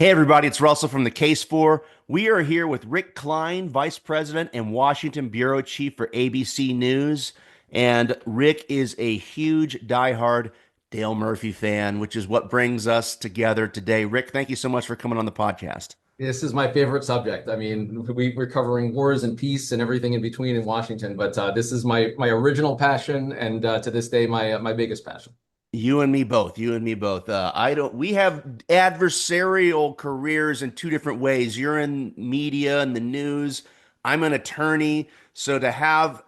Hey everybody, it's Russell from the Case For. We are here with Rick Klein, Vice President and Washington Bureau Chief for ABC News. And Rick is a huge diehard Dale Murphy fan, which is what brings us together today. Rick, thank you so much for coming on the podcast. This is my favorite subject. I mean, we're covering wars and peace and everything in between in Washington, but this is my original passion, and to this day, my biggest passion. You and me both. You and me both. I don't. We have adversarial careers in two different ways. You're in media and the news. I'm an attorney. So to have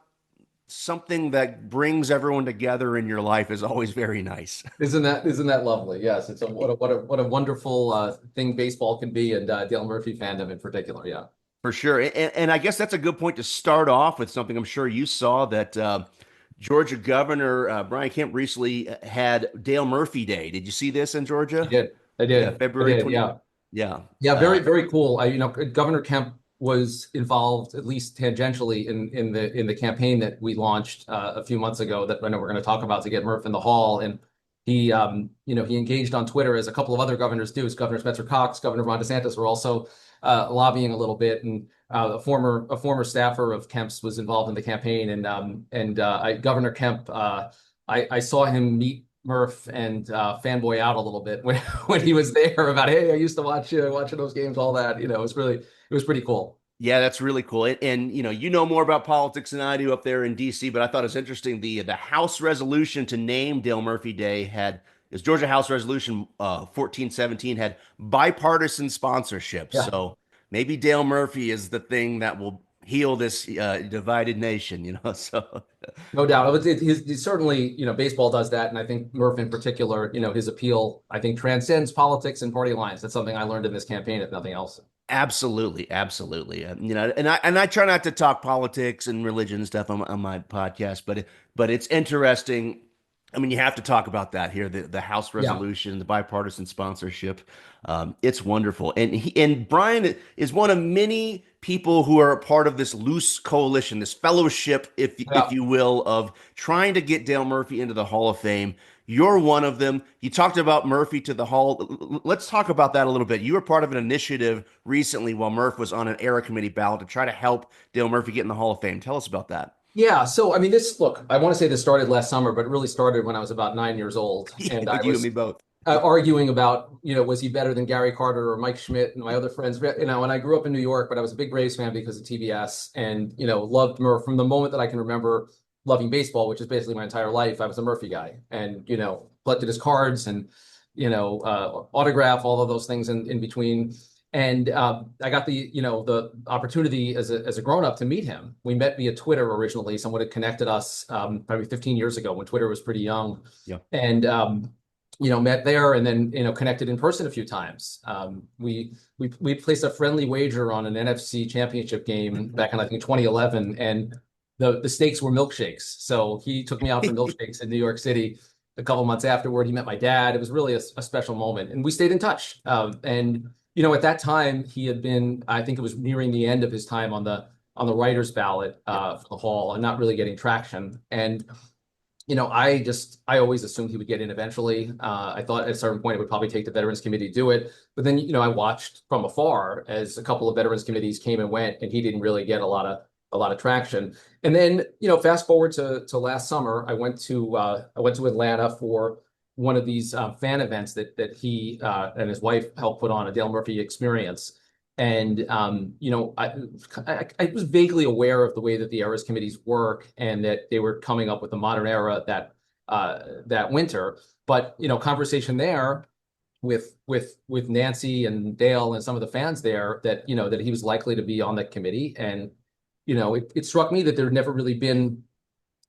something that brings everyone together in your life is always very nice. Isn't that lovely? Yes, it's a what a wonderful thing baseball can be, and Dale Murphy fandom in particular. Yeah. For sure. And I guess that's a good point to start off with something I'm sure you saw that Georgia Governor Brian Kemp recently had Dale Murphy Day. Did you see this in I Georgia? did. I Yeah, did. I February did. 20. Yeah. Yeah. Yeah, very, Uh, very cool. Governor Kemp was involved, at least tangentially, in the campaign that we launched a few months ago that I know we're going to talk about to get Murph in the hall. And he engaged on Twitter as a couple of other governors do. As Governor Spencer Cox, Governor Ron DeSantis were also lobbying a little bit, and a former staffer of Kemp's was involved in the campaign. Governor Kemp, I saw him meet Murph and fanboy out a little bit when when he was there about, hey, I used to watching those games, all that. It was pretty cool. yeah, that's really cool. And you know more about politics than I do up there in DC, but I thought it was interesting the House resolution to name Dale Murphy Day had is Georgia House Resolution 1417 had bipartisan sponsorship. Yeah, So maybe Dale Murphy is the thing that will heal this divided nation, So no doubt. He's certainly, baseball does that, and I think Murph in particular, his appeal, I think, transcends politics and party lines. That's something I learned in this campaign, if nothing else. absolutely, absolutely. And I try not to talk politics and religion and stuff on my podcast, but it's interesting. I mean, you have to talk about that here, the House Yeah. resolution, the bipartisan sponsorship. It's wonderful. And Brian is one of many people who are a part of this loose coalition, this fellowship, if Yeah. you will, of trying to get Dale Murphy into the Hall of Fame. You're one of them. You talked about Murphy to the Hall. Let's talk about that a little bit. You were part of an initiative recently while Murph was on an era committee ballot to try to help Dale Murphy get in the Hall of Fame. Tell us about that. Yeah. So, I mean, look, I want to say this started last summer, but it really started when I was about 9 years old. Yeah, And I you and me was both. arguing about, was he better than Gary Carter or Mike Schmidt and my other friends? And I grew up in New York, but I was a big Braves fan because of TBS and, loved Murph from the moment that I can remember loving baseball, which is basically my entire life. I was a Murphy guy and, collected his cards and, autograph, all of those things in between. And I got the opportunity as a grown up to meet him. We met via Twitter originally. Someone had connected us probably 15 years ago when Twitter was pretty young, Yeah. and met there, and then connected in person a few times. We placed a friendly wager on an NFC Championship game back in I think 2011, and the stakes were milkshakes. So he took me out for milkshakes in New York City. A couple months afterward, he met my dad. It was really a special moment, and we stayed in touch. And at that time, he had been, I think it was nearing the end of his time on the writers' ballot for the Hall, and not really getting traction. And I always assumed he would get in eventually. I thought at a certain point it would probably take the Veterans Committee to do it. But then, I watched from afar as a couple of Veterans Committees came and went, and he didn't really get a lot of traction. And then, fast forward to last summer, I went to Atlanta for one of these fan events that he and his wife helped put on, a Dale Murphy experience. And I was vaguely aware of the way that the eras committees work and that they were coming up with the modern era that winter. But conversation there with Nancy and Dale and some of the fans there that he was likely to be on that committee. And it struck me that there had never really been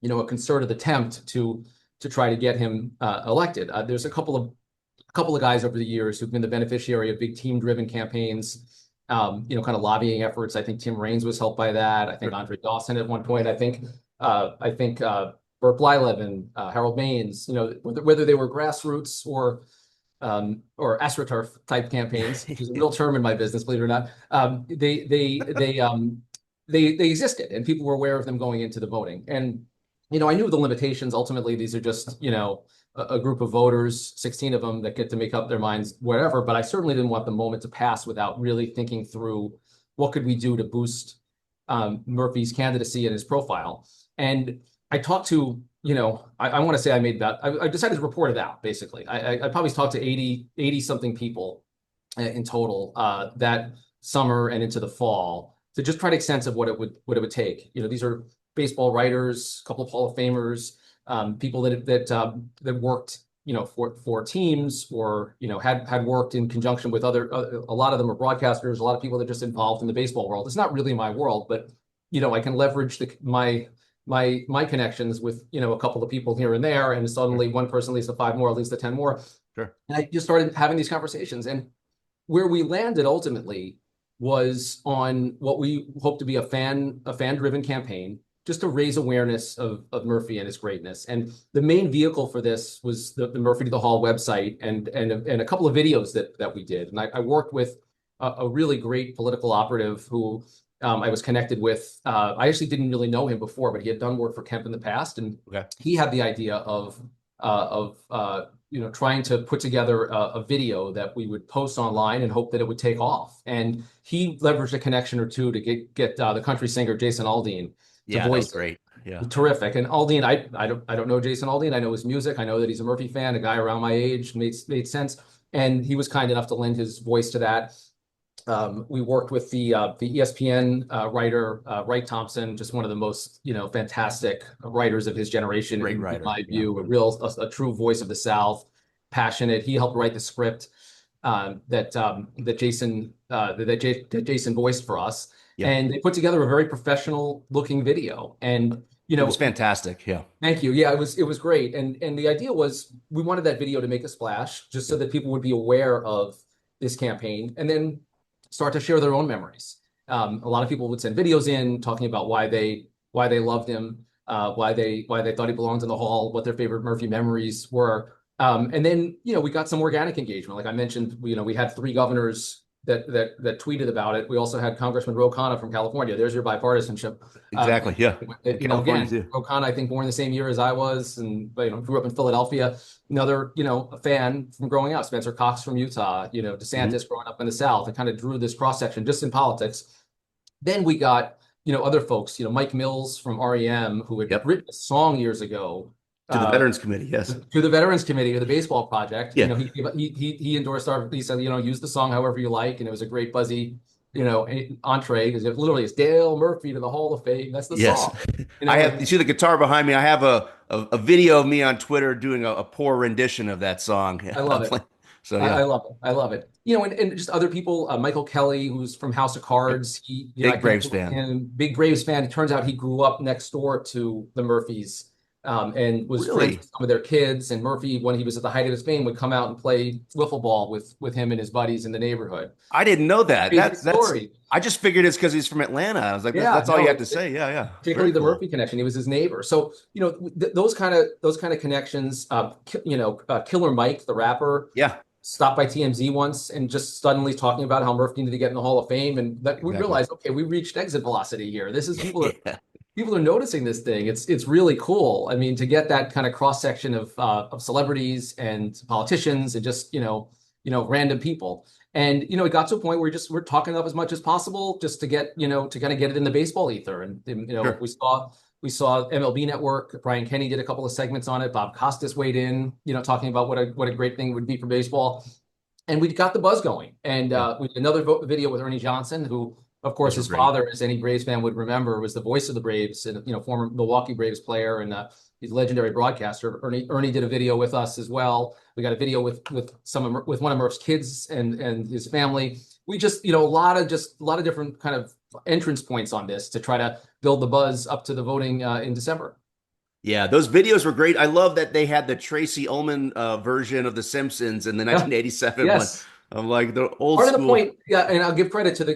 a concerted attempt to try to get him elected. There's a couple of guys over the years who've been the beneficiary of big team-driven campaigns, kind of lobbying efforts. I think Tim Raines was helped by that. I think Andre Dawson at one point. I think Burt Blyleven and Harold Baines. Whether they were grassroots or AstroTurf type campaigns, which is a real term in my business, believe it or not. They existed, and people were aware of them going into the voting. And I knew the limitations. Ultimately, these are just a group of voters, 16 of them that get to make up their minds, whatever. But I certainly didn't want the moment to pass without really thinking through what could we do to boost Murphy's candidacy and his profile. And I talked to, I want to say I made about, I decided to report it out, basically. I probably talked to 80 something people in total that summer and into the fall to just try to make sense of what it would take. These are baseball writers, a couple of Hall of Famers, people that worked, for teams, or had worked in conjunction with a lot of them are broadcasters, a lot of people that are just involved in the baseball world. It's not really my world, but I can leverage my connections with a couple of people here and there, and suddenly one person leads to 5 more, leads to 10 more. Sure. And I just started having these conversations, and where we landed ultimately was on what we hope to be a fan-driven campaign, just to raise awareness of Murphy and his greatness. And the main vehicle for this was the Murphy to the Hall website and a couple of videos that we did. And I worked with a really great political operative who I was connected with. I actually didn't really know him before, but he had done work for Kemp in the past, and he had the idea of trying to put together a video that we would post online and hope that it would take off. And he leveraged a connection or two to get the country singer Jason Aldean to voice. That was great. Yeah, terrific. And Aldean, I don't know Jason Aldean. I know his music. I know that he's a Murphy fan, a guy around my age. Made sense. And he was kind enough to lend his voice to that. We worked with the ESPN writer Wright Thompson, just one of the most fantastic writers of his generation. Great writer, in my view, a true voice of the South, passionate. He helped write the script that Jason voiced for us, and they put together a very professional looking video. And it was fantastic. Yeah, thank you. Yeah, it was great. And the idea was we wanted that video to make a splash, just so that people would be aware of this campaign, and then start to share their own memories. A lot of people would send videos in talking about why they loved him, why they thought he belonged in the Hall, what their favorite Murphy memories were. And then, we got some organic engagement. Like I mentioned, we had 3 governors that tweeted about it. We also had Congressman Ro Khanna from California. There's your bipartisanship. Exactly. Again, Ro Khanna, I think, born the same year as I was, and grew up in Philadelphia. Another, a fan from growing up. Spencer Cox from Utah. DeSantis growing up in the South. and kind of drew this cross section just in politics. Then we got other folks. Mike Mills from REM, who had written a song years ago. To the Veterans Committee, yes. To the Veterans Committee of the Baseball Project. Yeah. He endorsed he said, use the song however you like, and it was a great buzzy, entree, because it literally is Dale Murphy to the Hall of Fame. That's the song. You see the guitar behind me. I have a video of me on Twitter doing a poor rendition of that song. I love it. So yeah. I love it. And just other people, Michael Kelly, who's from House of Cards. Big Braves fan. Big Braves fan. It turns out he grew up next door to the Murphys. And was friends with some of their kids. And Murphy, when he was at the height of his fame, would come out and play wiffle ball with him and his buddies in the neighborhood. I didn't know that. That's story. I just figured it's because he's from Atlanta. I was like, that's all you have to say. Yeah. Particularly the Murphy connection. He was his neighbor. So those kind of connections. Killer Mike, the rapper. Yeah. Stopped by TMZ once and just suddenly talking about how Murphy needed to get in the Hall of Fame, and we realized, okay, we reached exit velocity here. This is people are. People are noticing this thing. It's really cool. I mean, to get that kind of cross section of celebrities and politicians and just random people, and it got to a point where we're talking up as much as possible just to get to kind of get it in the baseball ether. And Sure. we saw MLB Network. Brian Kenny did a couple of segments on it. Bob Costas weighed in, talking about what a great thing it would be for baseball, and we got the buzz going. And we did another video with Ernie Johnson, who. Of course, his father, as any Braves fan would remember, was the voice of the Braves, and former Milwaukee Braves player, and he's a legendary broadcaster. Ernie did a video with us as well. We got a video with one of Murph's kids and his family. We just a lot of different kind of entrance points on this to try to build the buzz up to the voting in December. Yeah, those videos were great. I love that they had the Tracy Ullman version of The Simpsons in the 1987 one. I'm like the old part school. Of the point, and I'll give credit to the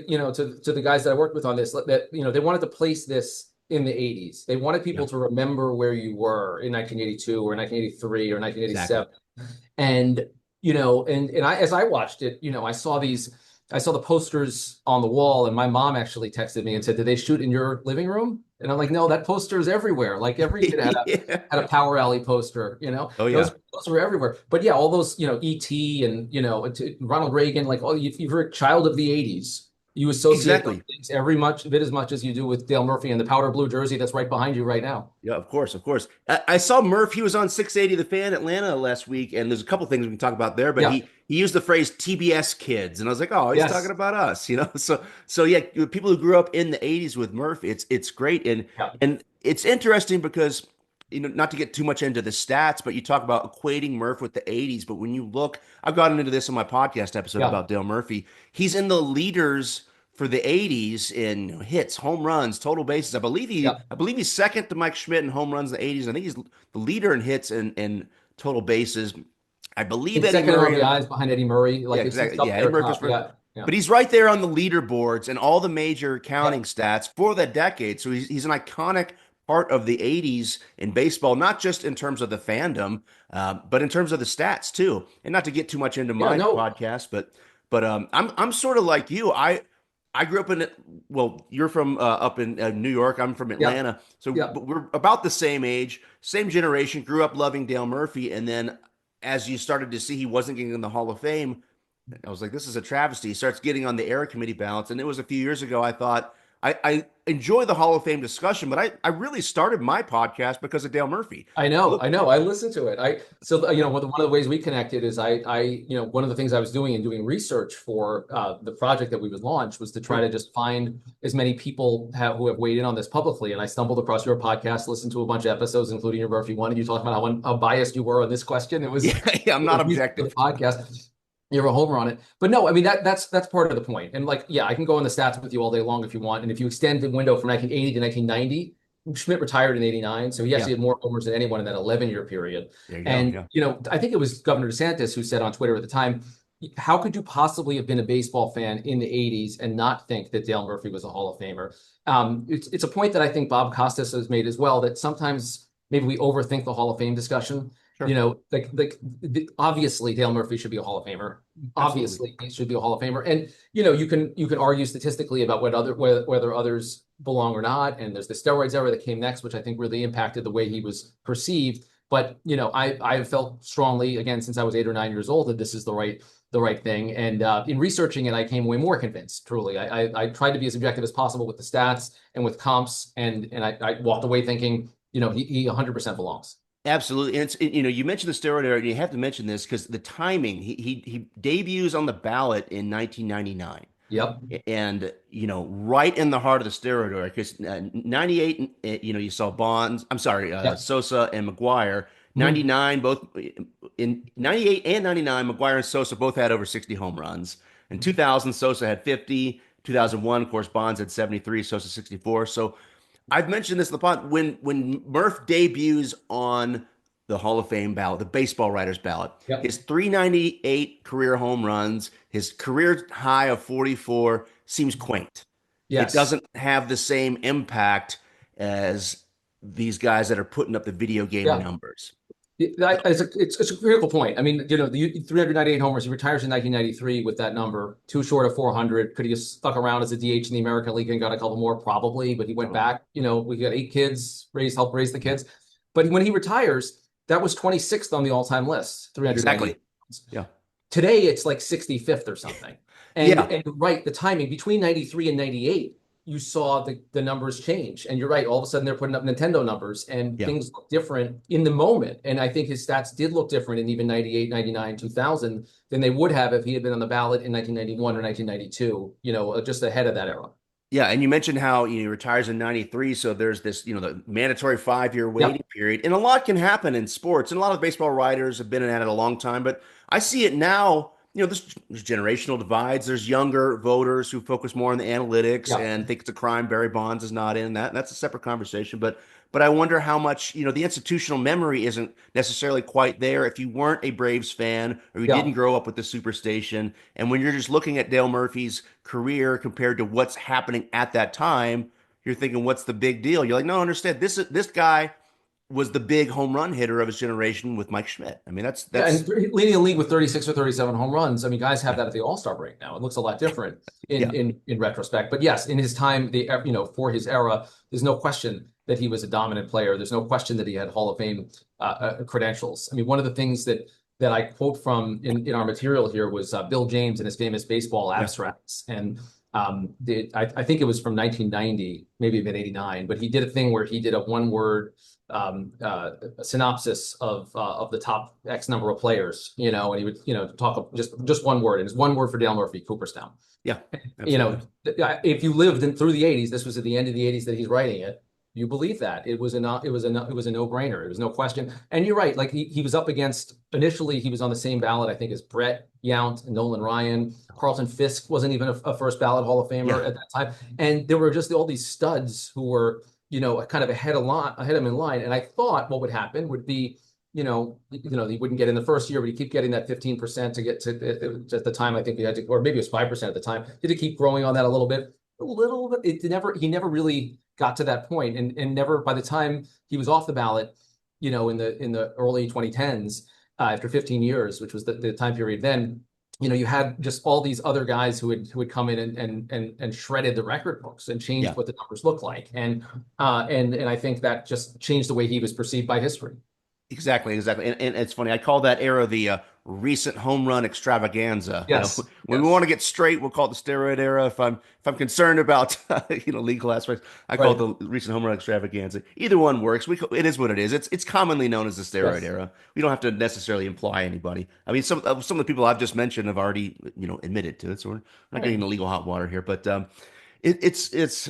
to the guys that I worked with on this, that they wanted to place this in the 80s. They wanted people to remember where you were in 1982 or 1983 or 1987. Exactly. And I, as I watched it, I saw these I saw the posters on the wall, and my mom actually texted me and said, "Did they shoot in your living room?" And I'm like, "No, that poster is everywhere. Like every kid Yeah. had a Power Alley poster, Oh those yeah. those were everywhere." But yeah, all those, E.T. and Ronald Reagan, like all you're a child of the '80s. You associate those Exactly. things every much bit as much as you do with Dale Murphy and the powder blue jersey that's right behind you right now. Yeah, of course, of course. I saw Murph. He was on 680 The Fan Atlanta last week, and there's a couple things we can talk about there. But Yeah. he used the phrase TBS kids, and I was like, oh, he's talking Yes. about us, you know. So yeah, people who grew up in the 80s with Murph, it's great, Yeah. and it's interesting because not to get too much into the stats, but you talk about equating Murph with the 80s. But when you look, I've gotten into this in my podcast episode Yeah. about Dale Murphy. He's in the leaders for the 80s in hits, home runs, total bases. Yeah. I believe he's second to Mike Schmidt in home runs in the 80s. I think he's the leader in hits and total bases. I believe It's Eddie second in Murray. RBIs behind Eddie Murray. Yeah, Like it's exactly. Yeah, up Eddie there Murphy's top. first. Yeah. Yeah. But he's right there on the leaderboards and all the major Yeah. counting stats for that decade. So he's an iconic part of the 80s in baseball, not just in terms of the fandom, but in terms of the stats too. And not to get too much into Yeah. my No. podcast, but I'm sort of like you. I grew up in well, you're from up in New York. I'm from Yeah. Atlanta, so Yeah. but we're about the same age, same generation. Grew up loving Dale Murphy, and then as you started to see he wasn't getting in the Hall of Fame, I was like, this is a travesty. He starts getting on the era committee ballots. And it was a few years ago, I thought, I enjoy the Hall of Fame discussion, but I really started my podcast because of Dale Murphy. I know, Look, I know. I listened to it. One of the ways we connected is one of the things I was doing and doing research for the project that we would launch was to try to sure. just find as many people who have weighed in on this publicly. And I stumbled across your podcast, listened to a bunch of episodes, including your Murphy one, and you talked about how biased you were on this question. It was Yeah, yeah, I'm it not was music for the objective. podcast. You have a homer on it, but no, I mean that's part of the point. And like, yeah, I can go on the stats with you all day long if you want. And if you extend the window from 1980 to 1990. Schmidt retired in '89, so he Yeah, actually had more homers than anyone in that 11-year period. there you go. And, Yeah. I think it was Governor DeSantis who said on Twitter at the time, how could you possibly have been a baseball fan in the '80s and not think that Dale Murphy was a Hall of Famer? It's a point that I think Bob Costas has made as well, that sometimes maybe we overthink the Hall of Fame discussion. Sure. Obviously Dale Murphy should be a Hall of Famer. Absolutely. Obviously he should be a Hall of Famer. And you can argue statistically about whether others belong or not. And there's the steroids era that came next, which I think really impacted the way he was perceived. But I've felt strongly again since I was 8 or 9 years old that this is the right thing. And in researching it, I came away more convinced. Truly, I tried to be as objective as possible with the stats and with comps, and I walked away thinking, he 100% belongs. Absolutely. And you mentioned the steroid era, and you have to mention this because the timing, he debuts on the ballot in 1999. Yep. And right in the heart of the steroid era because 98 you saw Bonds, I'm sorry, Yep. Sosa and McGuire. Mhm. 99 both in 98 and 99 McGuire and Sosa both had over 60 home runs. In 2000 Sosa had 50. 2001 of course Bonds had 73, Sosa 64. So I've mentioned this in the pod. When Murph debuts on the Hall of Fame ballot, the baseball writers ballot, Yep. his 398 career home runs, his career high of 44 seems quaint. It Yes. doesn't have the same impact as these guys that are putting up the video game Yeah. numbers. It's a critical point. I mean, the 398 homers. He retires in 1993 with that number, too short of 400. Could he have stuck around as a DH in the American League and got a couple more? Probably, but he went Probably. back. We got 8 kids, helped raise the kids. But when he retires, that was 26th on the all-time list, 398. Exactly. Yeah. Today, it's like 65th or something. And Yeah. and right, the timing between 93 and 98, you saw the numbers change. And you're right, all of a sudden they're putting up Nintendo numbers and Yeah. things look different in the moment. And I think his stats did look different in even 98, 99, 2000 than they would have if he had been on the ballot in 1991 or 1992, just ahead of that era. Yeah, and you mentioned how he retires in 93, so there's this, the mandatory 5-year Yep. waiting period. And a lot can happen in sports, and a lot of baseball writers have been at it a long time, but I see it now, there's generational divides. There's younger voters who focus more on the analytics Yep. and think it's a crime Barry Bonds is not in that. That's a separate conversation, but I wonder how much, the institutional memory isn't necessarily quite there if you weren't a Braves fan or you didn't Yeah. grow up with the Superstation. And when you're just looking at Dale Murphy's career compared to what's happening at that time, you're thinking, what's the big deal? You're like, no, understand this guy was the big home run hitter of his generation with Mike Schmidt. I mean, Yeah, that's and leading the league with 36 or 37 home runs. I mean, guys have yeah, that at the All-Star break now. It looks a lot different yeah, in retrospect. But yes, in his time, for his era, there's no question that he was a dominant player. There's no question that he had Hall of Fame credentials. I mean, one of the things that I quote from in our material here was Bill James and his famous baseball yeah, abstracts. And I think it was from 1990, maybe even 89, but he did a thing where he did a one-word a synopsis of the top X number of players, and he would, talk just one word, and it's one word for Dale Murphy, Cooperstown. yeah, You know, absolutely. if you lived through the 80s, this was at the end of the 80s that he's writing it. You believe that it was a no-brainer. It was no question. And you're right. Like he was up against initially, he was on the same ballot, I think, as Brett Yount and Nolan Ryan. Carlton Fisk wasn't even a first ballot Hall of Famer Yeah, at that time. And there were just all these studs who were, kind of ahead of him in line. And I thought what would happen would be, he wouldn't get in the first year, but he'd keep getting that 15% to get to at the time. I think he had to, or maybe it was 5% at the time. He had to keep growing on that a little bit. He never really got to that point, and never by the time he was off the ballot, in the early 2010s, after 15 years, which was the time period then, you had just all these other guys who had come in and shredded the record books and changed yeah. what the numbers look like, and I think that just changed the way he was perceived by history. Exactly, exactly. And it's funny. I call that era the recent home run extravaganza. Yes, When we want yes, to get straight, we'll call it the steroid era. If I'm concerned about legal aspects, I call it right, the recent home run extravaganza. Either one works. It is what it is. It's commonly known as the steroid yes, era. We don't have to necessarily imply anybody. I mean, some of the people I've just mentioned have already admitted to it, so we're not getting right, into legal hot water here. But it's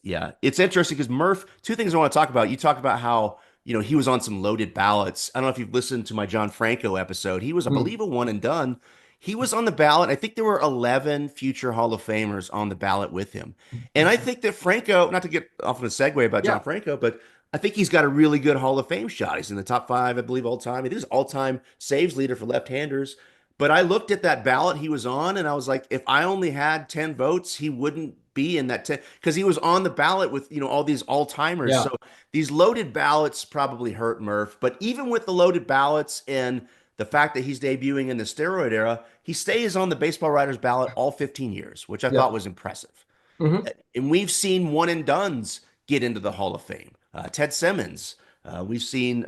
yeah, it's interesting because Murph. Two things I want to talk about. You talk about how he was on some loaded ballots. I don't know if you've listened to my John Franco episode. He was, I mm, believe, a one and done. He was on the ballot. I think there were 11 future Hall of Famers on the ballot with him. And I think that Franco, not to get off on a segue about John yeah, Franco, but I think he's got a really good Hall of Fame shot. He's in the top five, I believe, all time. I think he's all-time saves leader for left-handers. But I looked at that ballot he was on, and I was like, if I only had 10 votes, he wouldn't be in that 10 because he was on the ballot with all these all-timers. yeah, So these loaded ballots probably hurt Murph, but even with the loaded ballots and the fact that he's debuting in the steroid era, he stays on the baseball writers ballot all 15 years, which I thought yeah, was impressive. hmm, And we've seen one and dones get into the Hall of Fame. Ted Simmons. We've seen,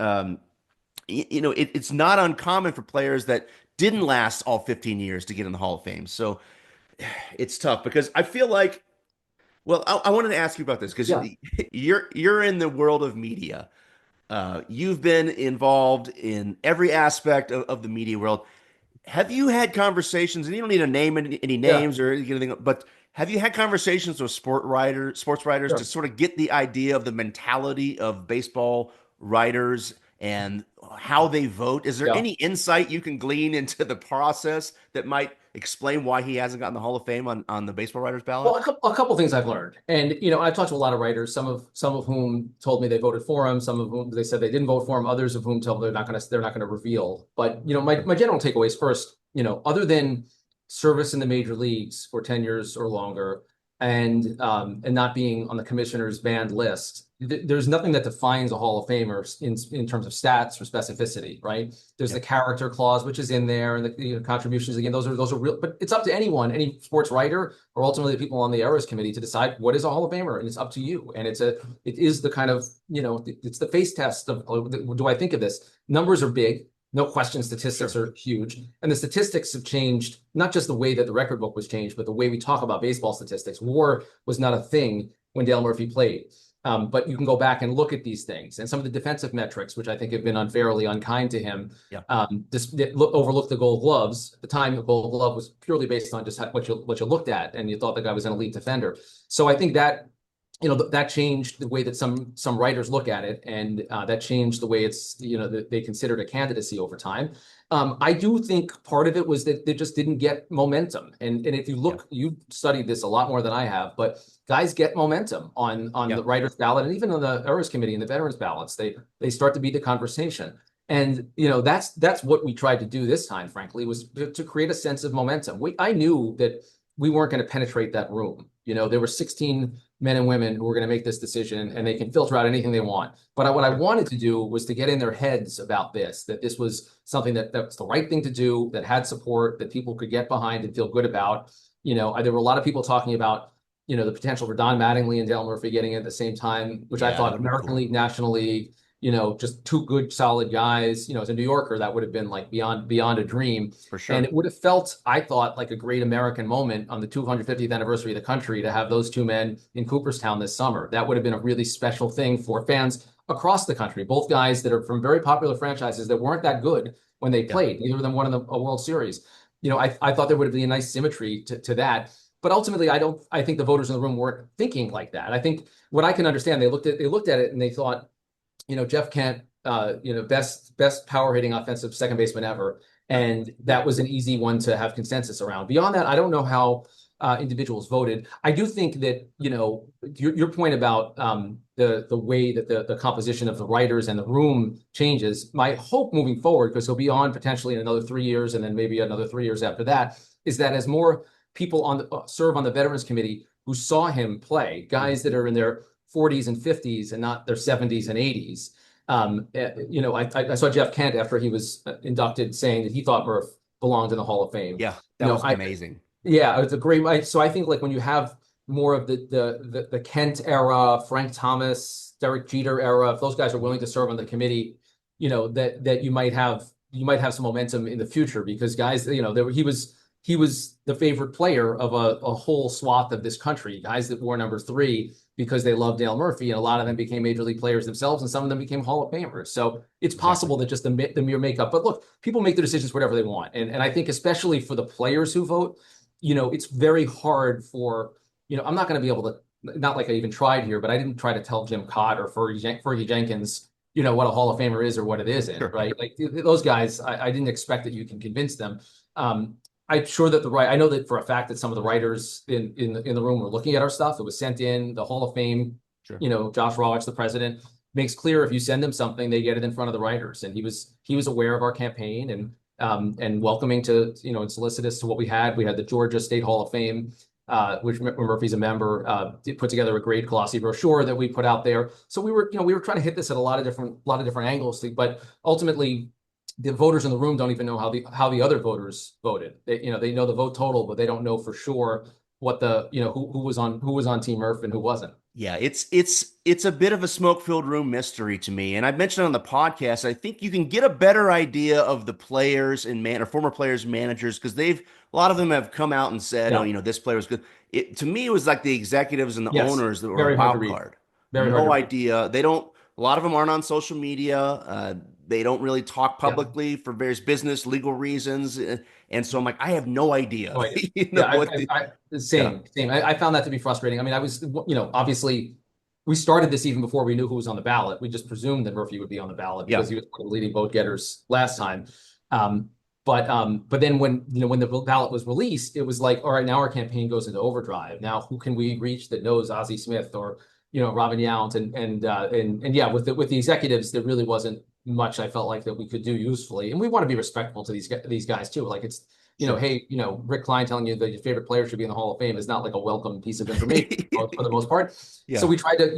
it's not uncommon for players that didn't last all 15 years to get in the Hall of Fame. So it's tough because I feel like, well, I wanted to ask you about this because yeah, you're in the world of media. You've been involved in every aspect of the media world. Have you had conversations, and you don't need to name any yeah, names or anything, but have you had conversations with sports writers to sure. sort of get the idea of the mentality of baseball writers and how they vote? Is there Yeah. any insight you can glean into the process that might explain why he hasn't gotten the Hall of Fame on the baseball writers ballot? Well, a couple things I've learned, and I've talked to a lot of writers. Some of whom told me they voted for him. Some of whom they said they didn't vote for him. Others of whom told me they're not going to reveal. But my general takeaways first. Other than service in the major leagues for 10 years or longer, and not being on the commissioner's banned list, there's nothing that defines a Hall of Famer in terms of stats or specificity, right? There's Yeah, the character clause, which is in there, and the contributions again. Those are real, but it's up to anyone, any sports writer, or ultimately the people on the errors committee to decide what is a Hall of Famer, and it's up to you. And it is the kind of it's the face test of do I think of this? Numbers are big. No question, statistics sure. are huge. And the statistics have changed, not just the way that the record book was changed, but the way we talk about baseball statistics. WAR was not a thing when Dale Murphy played. But you can go back and look at these things and some of the defensive metrics, which I think have been unfairly unkind to him. Yeah, Overlooked the Gold Gloves. At the time, the Gold Glove was purely based on just what you looked at, and you thought the guy was an elite defender. So I think that that changed the way that some writers look at it, and that changed the way that they considered a candidacy over time. I do think part of it was that they just didn't get momentum, and if you yeah, look, you studied this a lot more than I have, but guys get momentum on yeah, the writers ballot and even on the errors committee and the veterans ballots. They start to be the conversation. And that's what we tried to do this time, frankly, was to create a sense of momentum. I knew that we weren't going to penetrate that room. There were 16 men and women who are going to make this decision, and they can filter out anything they want. But what I wanted to do was to get in their heads about this, that this was something that was the right thing to do, that had support, that people could get behind and feel good about. There were a lot of people talking about, the potential for Don Mattingly and Dale Murphy getting it at the same time, which I Yeah, that thought would be American cool League, National League, just two good, solid guys. As a New Yorker, that would have been like beyond a dream. for And sure. it would have felt, I thought, like a great American moment on the 250th anniversary of the country to have those two men in Cooperstown this summer. That would have been a really special thing for fans across the country. Both guys that are from very popular franchises that weren't that good when they Yeah, played. Neither of them won a World Series. I thought there would be a nice symmetry to that. But ultimately, I think the voters in the room weren't thinking like that. I think what I can understand, they looked at it and they thought, Jeff Kent, best power hitting offensive second baseman ever. yeah, And that was an easy one to have consensus around. Beyond that, I don't know how individuals voted. I do think that, your point about the way that the composition of the writers and the room changes, my hope moving forward, because he'll be on potentially in another 3 years and then maybe another 3 years after that, is that as more people serve on the Veterans Committee who saw him play, mhm, guys that are in their 40s and 50s and not their 70s and 80s. I saw Jeff Kent after he was inducted saying that he thought Murph belonged in the Hall of Fame. yeah, You that know, was I amazing. Yeah, it's a great. So I think like when you have more of the Kent era, Frank Thomas, Derek Jeter era, if those guys are willing to serve on the committee, that you might have some momentum in the future because guys, he was the favorite player of a whole swath of this country. Guys that wore number three because they loved Dale Murphy, and a lot of them became major league players themselves, and some of them became Hall of Famers. So it's Exactly. possible that just the mere makeup. But look, people make their decisions whatever they want, and I think especially for the players who vote, it's very hard for, I'm not going to be able to, not like I even tried here, but I didn't try to tell Jim Cott or Fergie Jenkins, what a Hall of Famer is or what it isn't, Sure. right? Like those guys, I didn't expect that you can convince them. Um, I'm sure that I know that for a fact that some of the writers in the room were looking at our stuff. It was sent in. The Hall of Fame, Sure. Josh Rawitz, the president, makes clear if you send them something, they get it in front of the writers. And he was aware of our campaign and welcoming to, and solicitous to what we had. We had the Georgia State Hall of Fame, which Murphy's a member, put together a great glossy brochure that we put out there. So we were trying to hit this at a lot of different angles, but ultimately the voters in the room don't even know how the other voters voted. They know the vote total, but they don't know for sure what who was on Team Murph and who wasn't. Yeah, it's a bit of a smoke-filled room mystery to me. And I mentioned on the podcast, I think you can get a better idea of the players and or former players, managers, because a lot of them have come out and said, oh, Yeah, this player was good. To me, it was like the executives and the yes, owners that were a very hard to wild read. card. Very hard to No read. idea. They don't. A lot of them aren't on social media. They don't really talk Yeah, publicly for various business, legal reasons. And so I'm like, I have no idea. no idea. You know Yeah, what the, yeah, same. I found that to be frustrating. I mean, I was, obviously, we started this even before we knew who was on the ballot. We just presumed that Murphy would be on the ballot yeah, because he was one of the leading vote getters last time. Um, but then when the ballot was released, it was like, all right, now our campaign goes into overdrive. Now who can we reach that knows Ozzie Smith or Robin Yount and yeah, with the executives, there really wasn't much I felt like that we could do usefully, and we want to be respectful to these guys too. Like it's sure. hey, Rick Klein telling you that your favorite player should be in the Hall of Fame is not like a welcome piece of information for the most part. So Yeah. we tried to,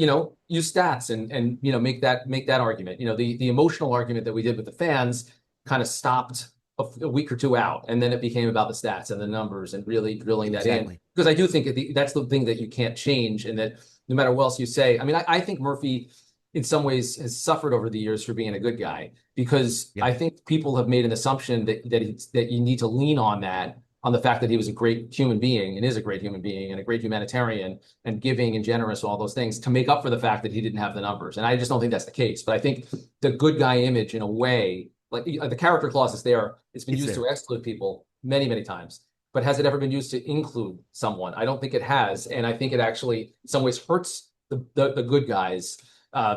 use stats and make that argument. The emotional argument that we did with the fans kind of stopped a week or two out, and then it became about the stats and the numbers and really drilling that in. Exactly. Because I do think that's the thing that you can't change, and that no matter what else you say, I mean, I think Murphy in some ways has suffered over the years for being a good guy because Yeah. I think people have made an assumption that you need to lean on the fact that he was a great human being and is a great human being and a great humanitarian and giving and generous, all those things to make up for the fact that he didn't have the numbers. And I just don't think that's the case. But I think the good guy image, in a way, like the character clause is there. It's been It's used to there. exclude people many, many times. But has it ever been used to include someone? I don't think it has. And I think it actually, in some ways, hurts the good guys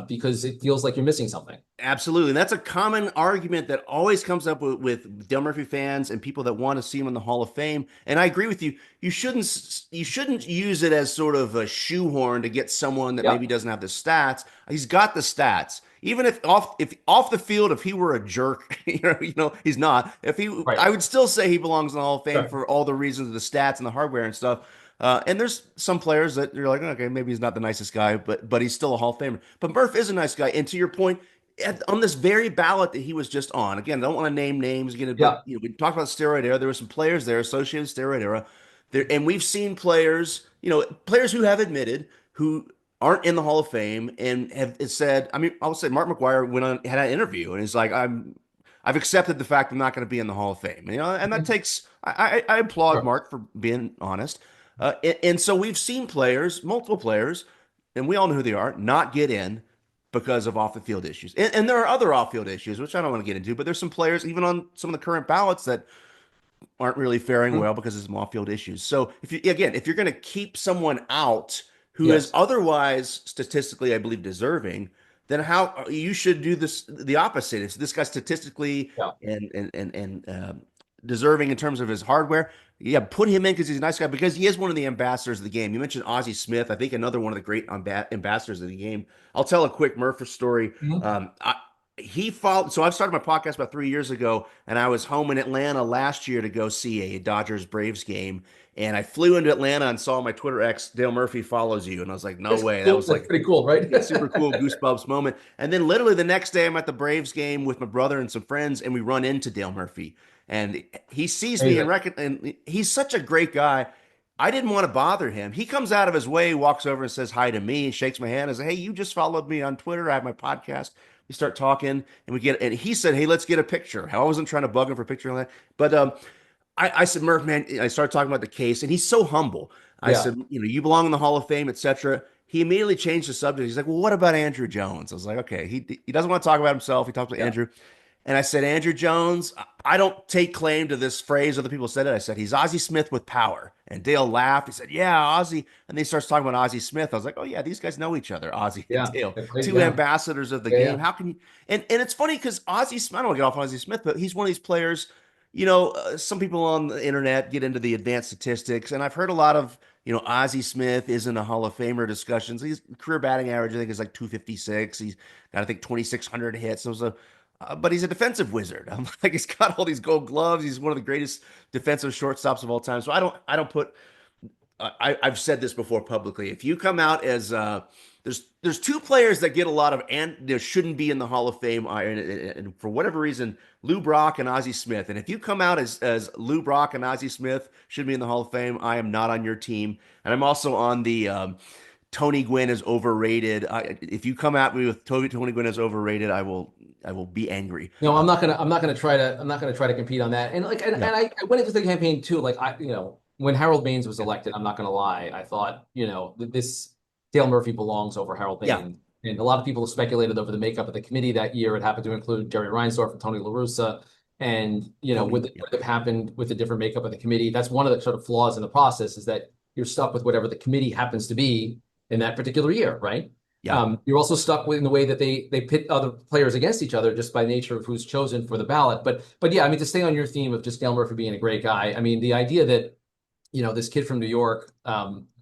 because it feels like you're missing something. Absolutely. And that's a common argument that always comes up with Dale Murphy fans and people that want to see him in the Hall of Fame. And I agree with you. You shouldn't use it as sort of a shoehorn to get someone that Yeah. maybe doesn't have the stats. He's got the stats. even if off the field, if he were a jerk, he's not. If he, Right. I would still say he belongs in the Hall of Fame Sure. for all the reasons of the stats and the hardware and stuff. And there's some players that you're like, okay, maybe he's not the nicest guy, but he's still a Hall of Famer. But Murph is a nice guy. And to your point, on this very ballot that he was just on, again, I don't want to name names, again, but Yeah. we talked about steroid era. There were some players there associated with steroid era, there, and we've seen players, players who have admitted who aren't in the Hall of Fame and have said, I mean, I'll say Mark McGuire went on had an interview and he's like, I've accepted the fact I'm not going to be in the Hall of Fame. And that Mhm. takes I applaud Sure. Mark for being honest. And so we've seen players, multiple players, and we all know who they are, not get in because of off the field issues. And there are other off field issues, which I don't want to get into, but there's some players, even on some of the current ballots, that aren't really faring Mhm. well because of some off-field issues. So if you're going to keep someone out who is Yes. otherwise statistically, I believe, deserving, then how you should do this the opposite. If this guy's statistically Yeah. and deserving in terms of his hardware, yeah, put him in because he's a nice guy because he is one of the ambassadors of the game. You mentioned Ozzie Smith, I think another one of the great ambassadors of the game. I'll tell a quick Murph story. Mhm. He followed. So I started my podcast about 3 years ago, and I was home in Atlanta last year to go see a Dodgers Braves game. And I flew into Atlanta and saw my Twitter X, Dale Murphy follows you. And I was like, no That's way. That cool. was That's like pretty cool, right? a super cool goosebumps moment. And then literally the next day, I'm at the Braves game with my brother and some friends, and we run into Dale Murphy. And he sees me Amazing. and he's such a great guy. I didn't want to bother him. He comes out of his way, walks over and says hi to me and shakes my hand and says, hey, you just followed me on Twitter. I have my podcast. We start talking and and he said, hey, let's get a picture. I wasn't trying to bug him for a picture on that. But I said, Murph, man, I started talking about the case and he's so humble. I Yeah. said, you belong in the Hall of Fame, etc. He immediately changed the subject. He's like, well, what about Andrew Jones? I was like, okay, he doesn't want to talk about himself. He talks about Yeah. Andrew. And I said, Andrew Jones, I don't take claim to this phrase. Other people said it. I said, he's Ozzie Smith with power. And Dale laughed. He said, yeah, Ozzie. And then he starts talking about Ozzie Smith. I was like, oh, yeah, these guys know each other, Ozzie and Yeah. Dale, They played two together. ambassadors of the Yeah. game. Yeah. How can you? And it's funny because Ozzie Smith, I don't want to get off on Ozzie Smith, but he's one of these players. Some people on the internet get into the advanced statistics, and I've heard a lot of, Ozzie Smith isn't a Hall of Famer discussions. His career batting average, I think, is like 256. He's got, I think, 2,600 hits. But he's a defensive wizard. I'm like, he's got all these gold gloves. He's one of the greatest defensive shortstops of all time. So I don't put. I've said this before publicly. If you come out as there's two players that get a lot of and there shouldn't be in the Hall of Fame, and for whatever reason, Lou Brock and Ozzie Smith. And if you come out as Lou Brock and Ozzie Smith should be in the Hall of Fame, I am not on your team, and I'm also on the Tony Gwynn is overrated. If you come at me with Tony Gwynn is overrated, I will be angry. No, I'm not gonna try to compete on that. And like, and Yeah, I went into the campaign too. Like when Harold Baines was elected, I'm not gonna lie, I thought, this Dale Murphy belongs over Harold yeah, Baines. And a lot of people have speculated over the makeup of the committee that year. It happened to include Jerry Reinsdorf and Tony La Russa. And Tony. would it Yeah, would have happened with the different makeup of the committee? That's one of the sort of flaws in the process is that you're stuck with whatever the committee happens to be in that particular year, right? yeah, You're also stuck with in the way that they pit other players against each other just by nature of who's chosen for the ballot. But yeah, I mean, to stay on your theme of just Dale Murphy being a great guy, I mean, the idea that this kid from New York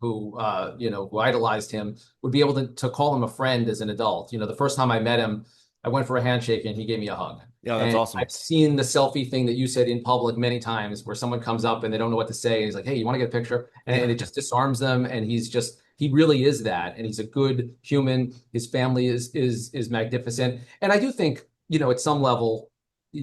who idolized him would be able to call him a friend as an adult. The first time I met him, I went for a handshake and he gave me a hug. yeah. That's And awesome. I've seen the selfie thing that you said in public many times where someone comes up and they don't know what to say. And he's like, hey, you want to get a picture? And Yeah, it just disarms them. And he really is that. And he's a good human. His family is magnificent. And I do think, at some level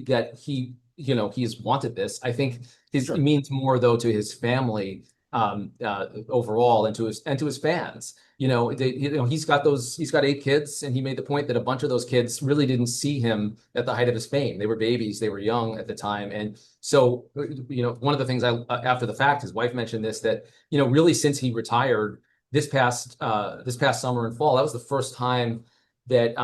that he's wanted this. I think it sure. means more though to his family overall and to his fans. He's got 8 kids, and he made the point that a bunch of those kids really didn't see him at the height of his fame. They were babies, they were young at the time, and so one of the things after the fact, his wife mentioned this that really since he retired this past summer and fall, that was the first time that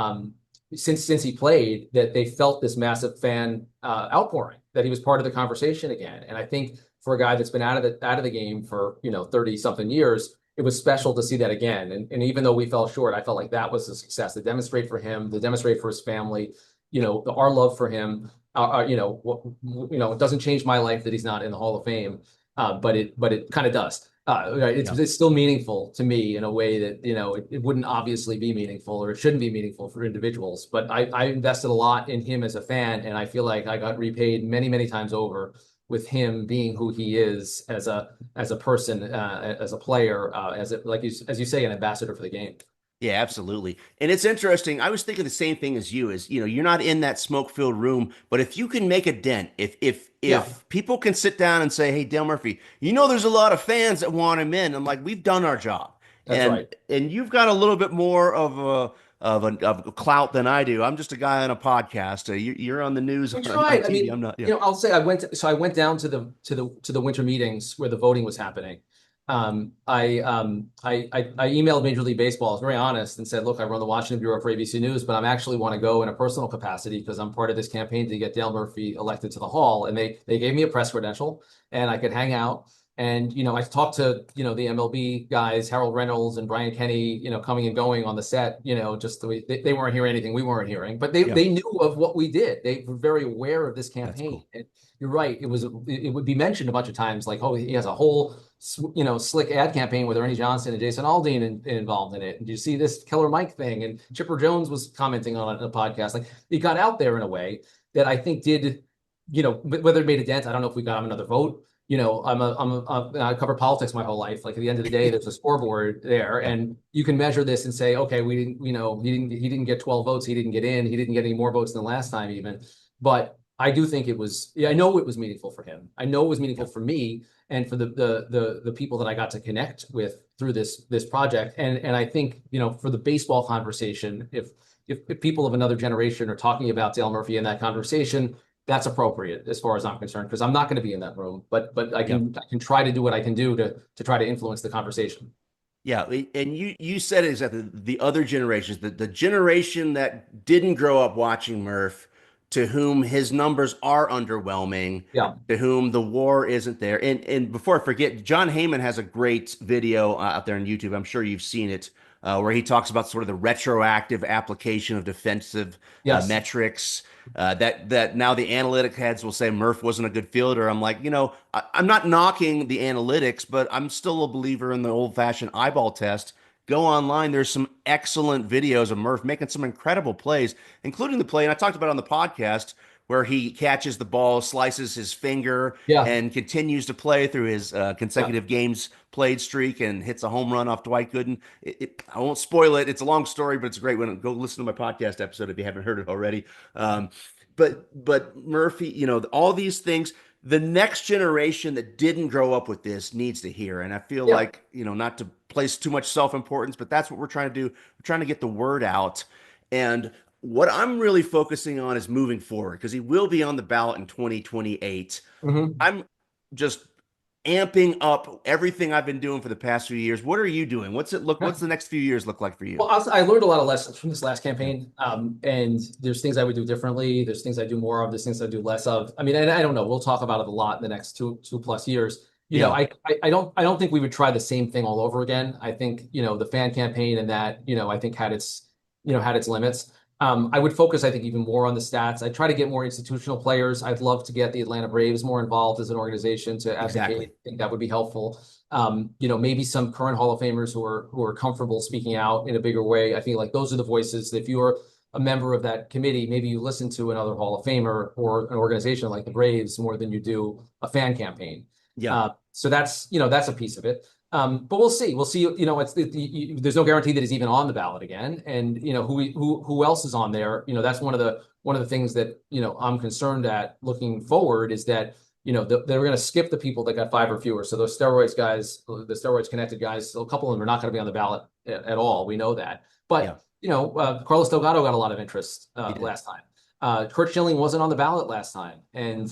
since he played that they felt this massive fan outpouring that he was part of the conversation again. And I think for a guy that's been out of the game for 30 something years, it was special to see that again. And even though we fell short, I felt like that was a success to demonstrate for him, to demonstrate for his family, our love for him. It doesn't change my life that he's not in the Hall of Fame, but it kind of does. Right. Yeah. It's still meaningful to me in a way that, it wouldn't obviously be meaningful, or it shouldn't be meaningful for individuals. But I invested a lot in him as a fan, and I feel like I got repaid many, many times over with him being who he is as a person, as a player, as you say, an ambassador for the game. Yeah, absolutely. And it's interesting. I was thinking the same thing as you is, you're not in that smoke-filled room, but if you can make a dent, Yeah, if people can sit down and say, "Hey, Dale Murphy, there's a lot of fans that want him in." I'm like, "We've done our job." that's And right. you've got a little bit more of a clout than I do. I'm just a guy on a podcast. You're on the news We on tried. I TV. I'm mean, not. Yeah. I'll say I went down to the winter meetings where the voting was happening. I emailed Major League Baseball. I was very honest and said, look, I run the Washington Bureau for ABC News, but I'm actually want to go in a personal capacity because I'm part of this campaign to get Dale Murphy elected to the Hall. And they gave me a press credential and I could hang out. And, I talked to, the MLB guys, Harold Reynolds and Brian Kenny, coming and going on the set, just the way they weren't hearing anything we weren't hearing, but Yeah. they knew of what we did. They were very aware of this That's campaign. cool. And you're right. It would be mentioned a bunch of times, like, oh, he has a whole, slick ad campaign with Ernie Johnson and Jason Aldean involved in it. And you see this Killer Mike thing, and Chipper Jones was commenting on it in a podcast. Like, it got out there in a way that I think did, whether it made a dent, I don't know if we got him another vote. I covered politics my whole life. Like, at the end of the day, there's a scoreboard there, Yeah. and you can measure this and say, okay, we didn't, he didn't get 12 votes, he didn't get in, he didn't get any more votes than last time even. But I do think it was, yeah, I know it was meaningful for him. I know it was meaningful Yeah. for me and for the people that I got to connect with through this project. And I think, for the baseball conversation, if people of another generation are talking about Dale Murphy in that conversation, that's appropriate as far as I'm concerned, because I'm not going to be in that room, but I Yeah. can try to do what I can do to try to influence the conversation. Yeah, and you said it exactly. The other generations, the generation that didn't grow up watching Murph, to whom his numbers are underwhelming, Yeah. to whom the war isn't there. And before I forget, John Heyman has a great video out there on YouTube. I'm sure you've seen it, where he talks about sort of the retroactive application of defensive Yes. metrics. That now the analytic heads will say Murph wasn't a good fielder. I'm like, I'm not knocking the analytics, but I'm still a believer in the old-fashioned eyeball test. Go online. There's some excellent videos of Murph making some incredible plays, including the play, and I talked about it on the podcast, where he catches the ball, slices his finger, Yeah. and continues to play through his Yeah. consecutive games played streak and hits a home run off Dwight Gooden. I won't spoil it. It's a long story, but it's a great one. Go listen to my podcast episode if you haven't heard it already. But Murphy, all these things, the next generation that didn't grow up with this needs to hear. And I feel Yeah. like, not to place too much self-importance, but that's what we're trying to do. We're trying to get the word out. And what I'm really focusing on is moving forward because he will be on the ballot in 2028. Mhm. I'm just amping up everything I've been doing for the past few years. What are you doing? What's the next few years look like for you? Well, I learned a lot of lessons from this last campaign. And there's things I would do differently. There's things I do more of. There's things I do less of. I mean, and I don't know. We'll talk about it a lot in the next two plus years. Yeah. I don't think we would try the same thing all over again. I think, the fan campaign and that, I think had its limits. I would focus, I think, even more on the stats. I try to get more institutional players. I'd love to get the Atlanta Braves more involved as an organization to advocate. Exactly. I think that would be helpful. Maybe some current Hall of Famers who are comfortable speaking out in a bigger way. I think like those are the voices. If you're a member of that committee, maybe you listen to another Hall of Famer or an organization like the Braves more than you do a fan campaign. Yeah. So that's a piece of it. But we'll see. We'll see. There's no guarantee that he's even on the ballot again, and who else is on there. That's one of the things that I'm concerned at looking forward is that they're going to skip the people that got five or fewer. So those steroids guys, the steroids connected guys, a couple of them are not going to be on the ballot at all. We know that. Yeah. But Carlos Delgado got a lot of interest He did. last time. Curt Schilling wasn't on the ballot last time, and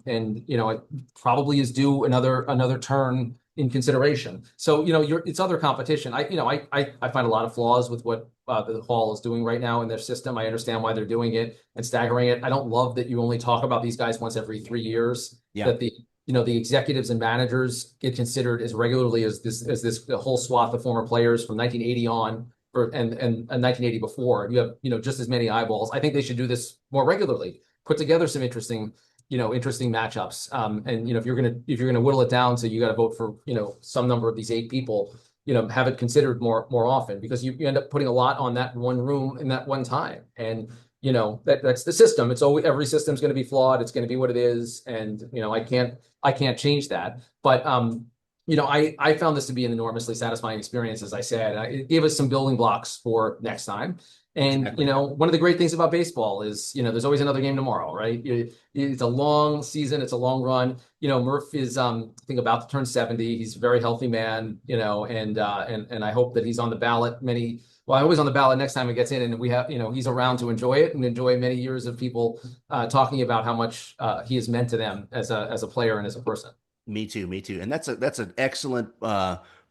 it probably is due another turn in consideration. So it's other competition. I find a lot of flaws with what the Hall is doing right now in their system. I understand why they're doing it and staggering it. I don't love that you only talk about these guys once every 3 years. Yeah. That the executives and managers get considered as regularly as this whole swath of former players from 1980 on and 1980 before. You have just as many eyeballs. I think they should do this more regularly. Put together some interesting interesting matchups. And if you're gonna whittle it down to you got to vote for some number of these 8 people, have it considered more often because you end up putting a lot on that one room in that one time. And that's the system. It's always every system's going to be flawed. It's going to be what it is, and I can't change that. But I found this to be an enormously satisfying experience. As I said, it gave us some building blocks for next time. And Exactly. one of the great things about baseball is there's always another game tomorrow, right? It's a long season, it's a long run. Murph is I think about to turn 70. He's a very healthy man, and I hope that he's on the ballot many. Well, I hope he's on the ballot next time it gets in, and we have he's around to enjoy it and enjoy many years of people talking about how much he has meant to them as a player and as a person. Me too, me too. And that's an excellent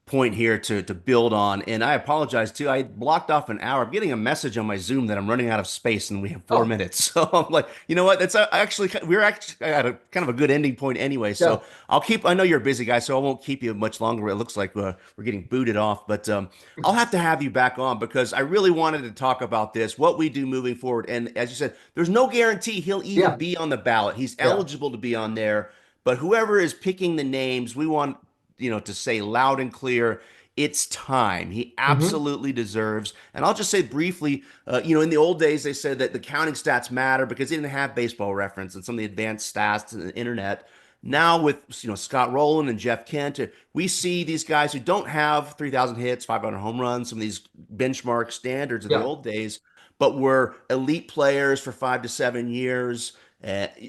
point here to build on. And I apologize too. I blocked off an hour. I'm getting a message on my Zoom that I'm running out of space and we have four Oh, minutes. So I'm like, you know what? That's actually we're actually at a kind of a good ending point anyway. yeah. So I'll keep. I know you're a busy guy, so I won't keep you much longer. It looks like we're getting booted off, but I'll have you back on because I really wanted to talk about this, what we do moving forward. And as you said, there's no guarantee he'll even Yeah. be on the ballot. He's Yeah. eligible to be on there. But whoever is picking the names, we want, to say loud and clear, it's time. He Hmm. absolutely deserves. And I'll just say briefly, in the old days, they said that the counting stats matter because they didn't have baseball reference and some of the advanced stats and the internet. Now with, Scott Rowland and Jeff Kent, we see these guys who don't have 3,000 hits, 500 home runs, some of these benchmark standards of the Yeah. old days, but were elite players for 5 to 7 years.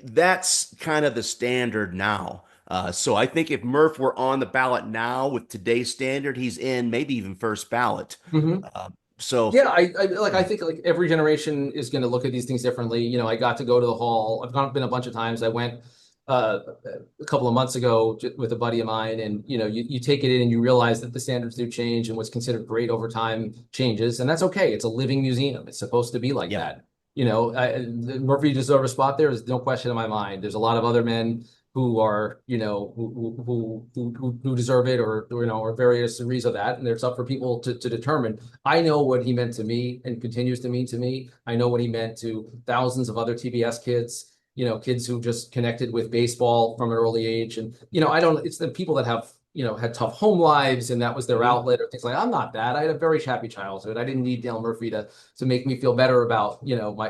That's kind of the standard now. So I think if Murph were on the ballot now with today's standard, he's in maybe even first ballot. Hmm. Uh, so Yeah, I think like every generation is going to look at these things differently. I got to go to the hall. Been a bunch of times. I went uh, a couple of months ago with a buddy of mine, and you take it in and you realize that the standards do change, and what's considered great over time changes, and that's okay. It's a living museum. It's supposed to be like yeah, that. Murphy deserves a spot there. There's no question in my mind. There's a lot of other men who are, who deserve it, or or various degrees of that, and it's up for people to determine. I know what he meant to me and continues to mean to me. I know what he meant to thousands of other TBS kids, kids who just connected with baseball from an early age. And, I don't, it's the people that have, had tough home lives and that was their mhm, outlet or things like that. I'm not that. I had a very happy childhood. I didn't need Dale Murphy to make me feel better about,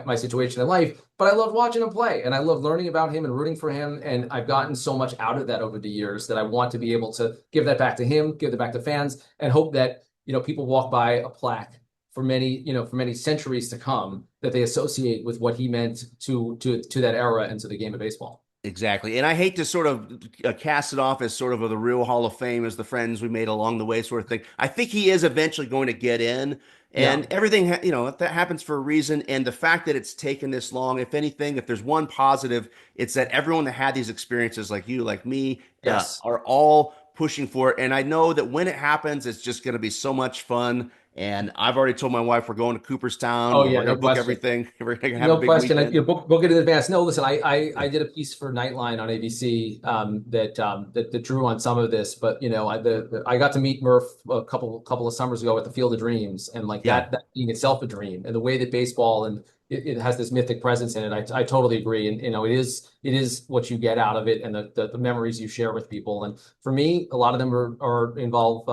my situation in life, but I loved watching him play and I love learning about him and rooting for him. And I've gotten so much out of that over the years that I want to be able to give that back to him, give that back to fans, and hope that, people walk by a plaque for many centuries to come that they associate with what he meant to that era and to the game of baseball. exactly. And I hate to sort of cast it off as sort of the real Hall of Fame as the friends we made along the way sort of thing. I think he is eventually going to get in. Yeah. And everything, that happens for a reason. And the fact that it's taken this long, if anything, if there's one positive, it's that everyone that had these experiences, like you, like me, Yes. are all pushing for it. And I know that when it happens, it's just going to be so much fun. And I've already told my wife we're going to Cooperstown. Oh We're yeah, going no to book question. everything. We're going to have a No big question. weekend. Book it in advance. No, listen, I did a piece for Nightline on ABC that drew on some of this, but I got to meet Murph a couple of summers ago at the Field of Dreams, and like Yeah. that being itself a dream, and the way that baseball and it has this mythic presence in it. I totally agree, and it is what you get out of it, and the memories you share with people. And for me, a lot of them are involve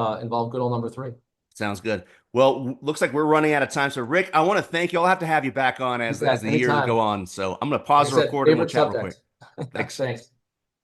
good old number three. Sounds good. Well, looks like we're running out of time. So, Rick, I want to thank you. I'll have to have you back on as Yeah, the years go anytime. on. So, I'm going to Like pause I the said, recording. We'll favorite chat real quick. subject. Thanks. Thanks.